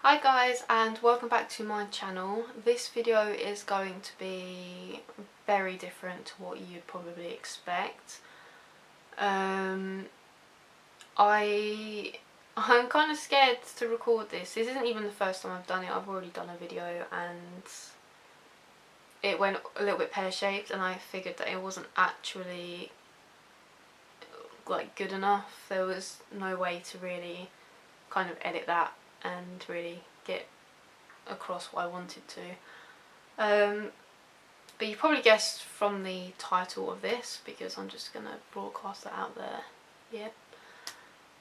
Hi guys, and welcome back to my channel. This video is going to be very different to what you'd probably expect. I'm kind of scared to record this. This isn't even the first time I've done it. I've already done a video and it went a little bit pear-shaped, and I figured that it wasn't actually like good enough. There was no way to really kind of edit that and really get across what I wanted to. But you probably guessed from the title of this, because I'm just gonna broadcast that out there. Yeah.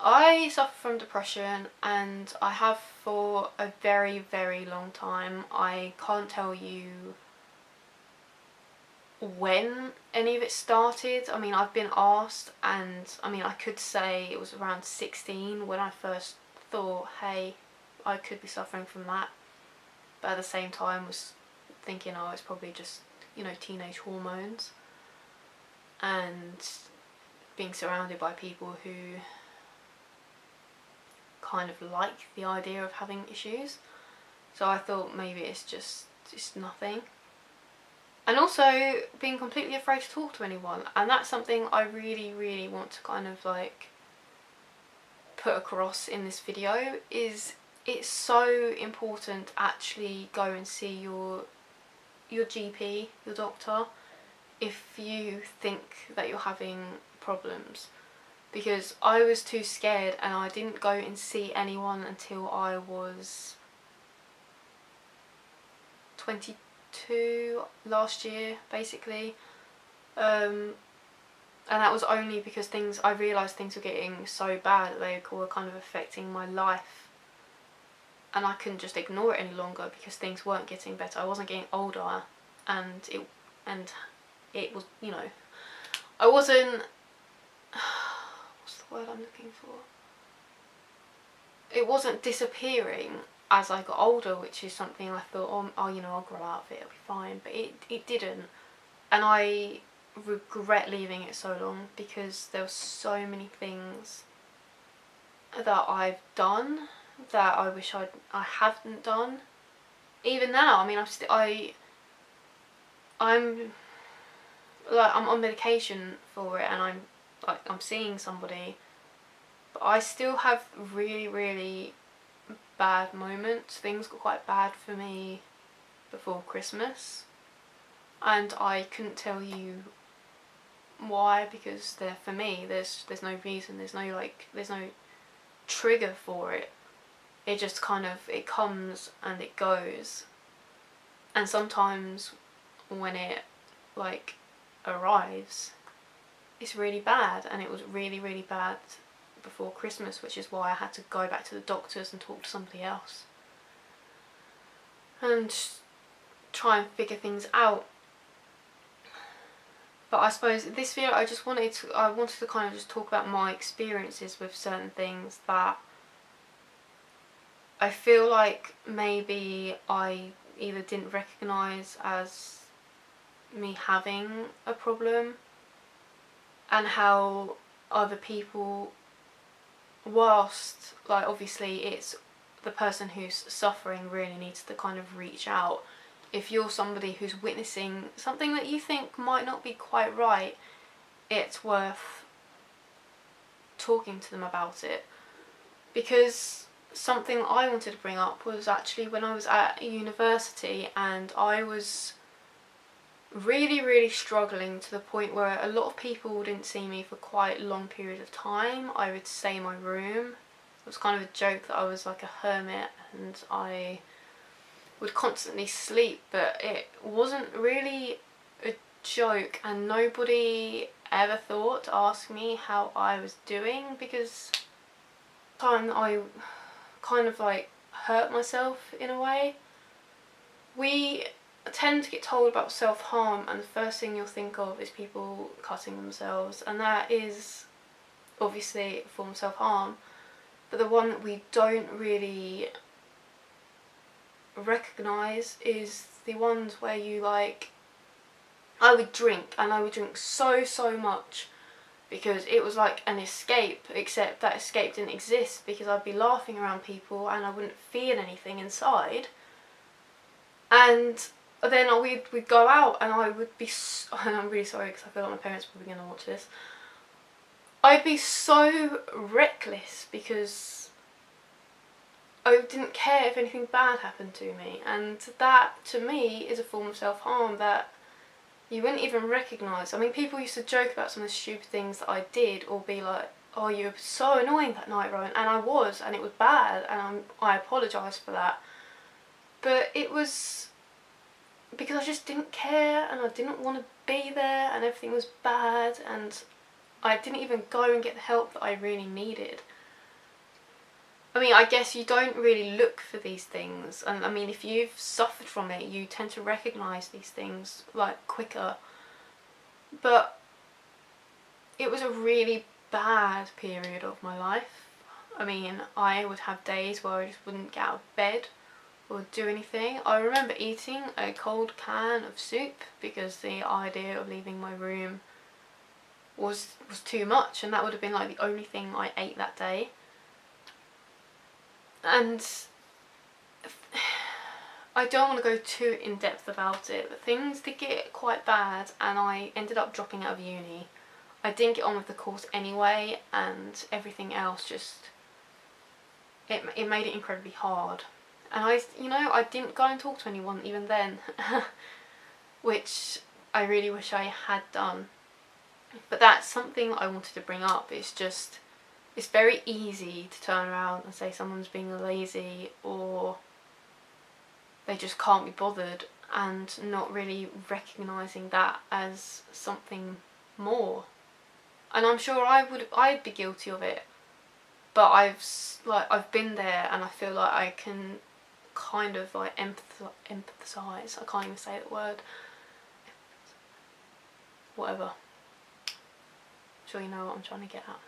I suffer from depression, and I have for a very, very long time. I can't tell you when any of it started. I mean, I've been asked, and I mean, I could say it was around 16 when I first thought, hey, I could be suffering from that, but at the same time was thinking, oh, it's probably just, you know, teenage hormones and being surrounded by people who kind of like the idea of having issues. So I thought maybe it's just nothing. And also being completely afraid to talk to anyone, and that's something I really, really want to kind of like put across in this video. Is it's so important to actually go and see your GP, your doctor, if you think that you're having problems, because I was too scared and I didn't go and see anyone until I was 22 last year, basically. And that was only because I realised things were getting so bad that they were kind of affecting my life, and I couldn't just ignore it any longer because things weren't getting better. I wasn't getting older, and it was, you know, I wasn't, what's the word I'm looking for? It wasn't disappearing as I got older, which is something I thought, oh, you know, I'll grow out of it, it'll be fine, but it didn't. And I regret leaving it so long, because there were so many things that I've done that I wish I hadn't done. Even now, I mean, I'm on medication for it, and I'm seeing somebody, but I still have really, really bad moments. Things got quite bad for me before Christmas, and I couldn't tell you why, because for me there's no reason, there's no trigger for it. It just kind of, it comes and it goes, and sometimes when it like arrives, it's really bad. And it was really, really bad before Christmas, which is why I had to go back to the doctors and talk to somebody else and try and figure things out. But I suppose this video, I wanted to kind of just talk about my experiences with certain things that I feel like maybe I either didn't recognise as me having a problem, and how other people, whilst like obviously it's the person who's suffering really needs to kind of reach out. If you're somebody who's witnessing something that you think might not be quite right, it's worth talking to them about it. Because something I wanted to bring up was actually when I was at university, and I was really, really struggling to the point where a lot of people didn't see me for quite a long period of time. I would stay in my room. It was kind of a joke that I was like a hermit, and I would constantly sleep, but it wasn't really a joke, and nobody ever thought to ask me how I was doing, because the time I kind of like hurt myself in a way. We tend to get told about self-harm, and the first thing you'll think of is people cutting themselves, and that is obviously a form of self-harm, but the one that we don't really recognise is the ones where you like, I would drink, and I would drink so much because it was like an escape, except that escape didn't exist because I'd be laughing around people and I wouldn't feel anything inside. And then we'd go out and I would be, and I'm really sorry because I feel like my parents are probably going to watch this, I'd be so reckless because I didn't care if anything bad happened to me, and that to me is a form of self-harm that you wouldn't even recognise. I mean, people used to joke about some of the stupid things that I did, or be like, oh, you were so annoying that night, Rowan, and I was, and it was bad, and I apologise for that. But it was because I just didn't care, and I didn't want to be there, and everything was bad, and I didn't even go and get the help that I really needed. I mean, I guess you don't really look for these things, and I mean, if you've suffered from it, you tend to recognise these things like quicker. But it was a really bad period of my life. I mean, I would have days where I just wouldn't get out of bed or do anything. I remember eating a cold can of soup because the idea of leaving my room was too much, and that would have been like the only thing I ate that day. And I don't want to go too in depth about it, but things did get quite bad and I ended up dropping out of uni. I didn't get on with the course anyway, and everything else just, it made it incredibly hard. And I didn't go and talk to anyone even then, which I really wish I had done. But that's something I wanted to bring up. It's just, it's very easy to turn around and say someone's being lazy or they just can't be bothered, and not really recognising that as something more. And I'm sure I'd be guilty of it, but I've been there, and I feel like I can kind of like empathise. I can't even say that word. Whatever. I'm sure you know what I'm trying to get at.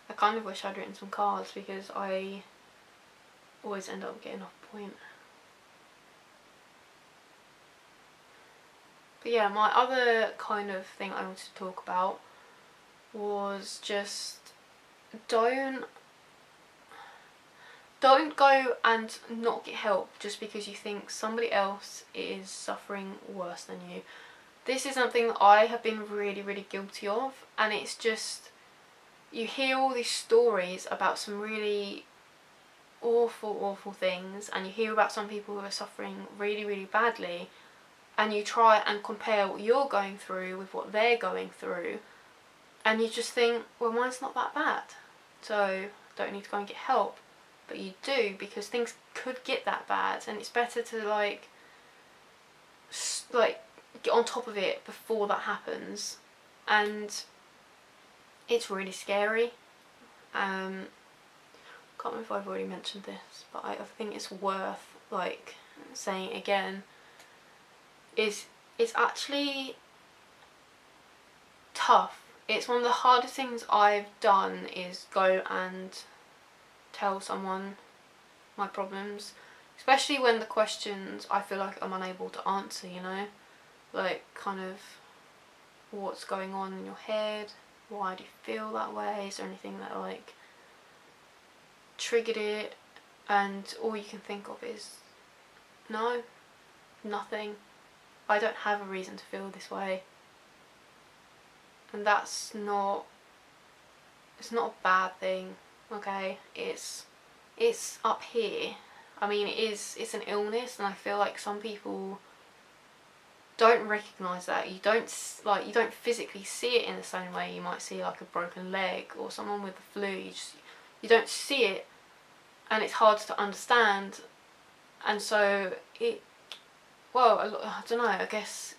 I kind of wish I'd written some cards because I always end up getting off point. But yeah, my other kind of thing I wanted to talk about was just don't go and not get help just because you think somebody else is suffering worse than you. This is something that I have been really, really guilty of, and it's just, you hear all these stories about some really awful, awful things, and you hear about some people who are suffering really, really badly, and you try and compare what you're going through with what they're going through, and you just think, well, mine's not that bad, so I don't need to go and get help. But you do, because things could get that bad, and it's better to like get on top of it before that happens. And it's really scary. Can't remember if I've already mentioned this, but I think it's worth like saying it again. It's actually tough. It's one of the hardest things I've done, is go and tell someone my problems, especially when the questions I feel like I'm unable to answer, you know, like kind of what's going on in your head, why do you feel that way, is there anything that like triggered it, and all you can think of is no, nothing, I don't have a reason to feel this way. And that's not, it's not a bad thing, okay, it's up here. I mean, it's an illness, and I feel like some people don't recognise that. You don't physically see it in the same way you might see like a broken leg or someone with the flu. You don't see it, and it's hard to understand, and so I don't know, I guess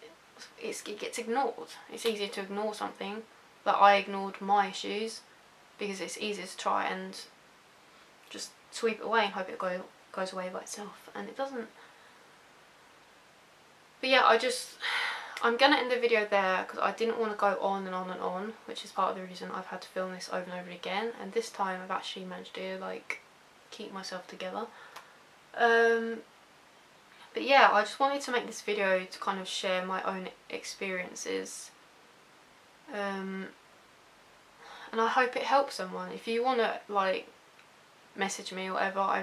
it gets ignored. It's easier to ignore something, like I ignored my issues because it's easier to try and just sweep it away and hope it goes away by itself, and it doesn't. But yeah, I'm gonna end the video there because I didn't want to go on and on and on, which is part of the reason I've had to film this over and over again, and this time I've actually managed to like keep myself together. But But yeah, I just wanted to make this video to kind of share my own experiences. And I hope it helps someone. If you want to like message me or whatever, I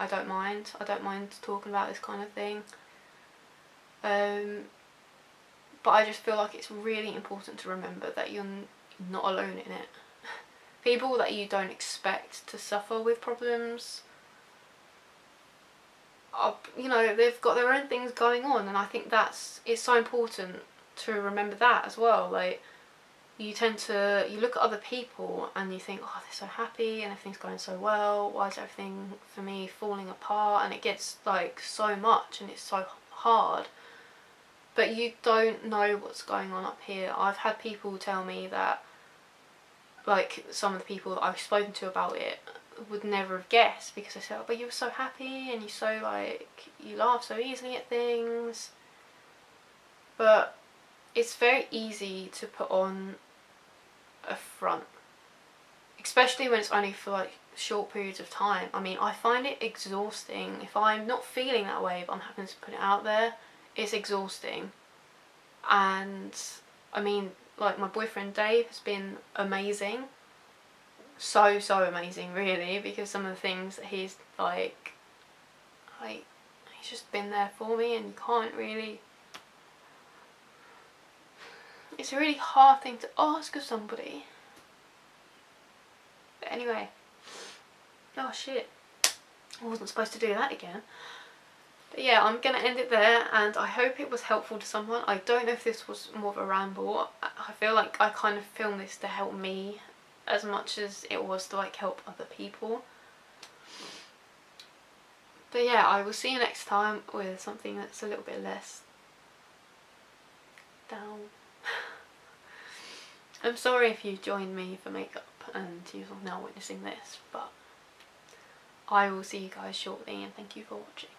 don't mind. I don't mind talking about this kind of thing. But I just feel like it's really important to remember that you're not alone in it. People that you don't expect to suffer with problems, you know, they've got their own things going on, and I think it's so important to remember that as well. Like, you look at other people and you think, oh, they're so happy and everything's going so well, why is everything for me falling apart? And it gets like so much and it's so hard, but you don't know what's going on up here. I've had people tell me that, like, some of the people that I've spoken to about it would never have guessed, because I said, oh, but you were so happy and you laugh so easily at things. But it's very easy to put on a front, especially when it's only for like short periods of time. I mean, I find it exhausting. If I'm not feeling that way but I'm having to put it out there, it's exhausting. And I mean, like, my boyfriend Dave has been amazing, so amazing really, because some of the things that he's like he's just been there for me, and you can't really, it's a really hard thing to ask of somebody. But anyway, oh shit, I wasn't supposed to do that again. But yeah, I'm gonna end it there, and I hope it was helpful to someone. I don't know if this was more of a ramble. I feel like I kind of filmed this to help me as much as it was to like help other people. But yeah, I will see you next time with something that's a little bit less down. I'm sorry if you joined me for makeup and you're now witnessing this, but I will see you guys shortly, and thank you for watching.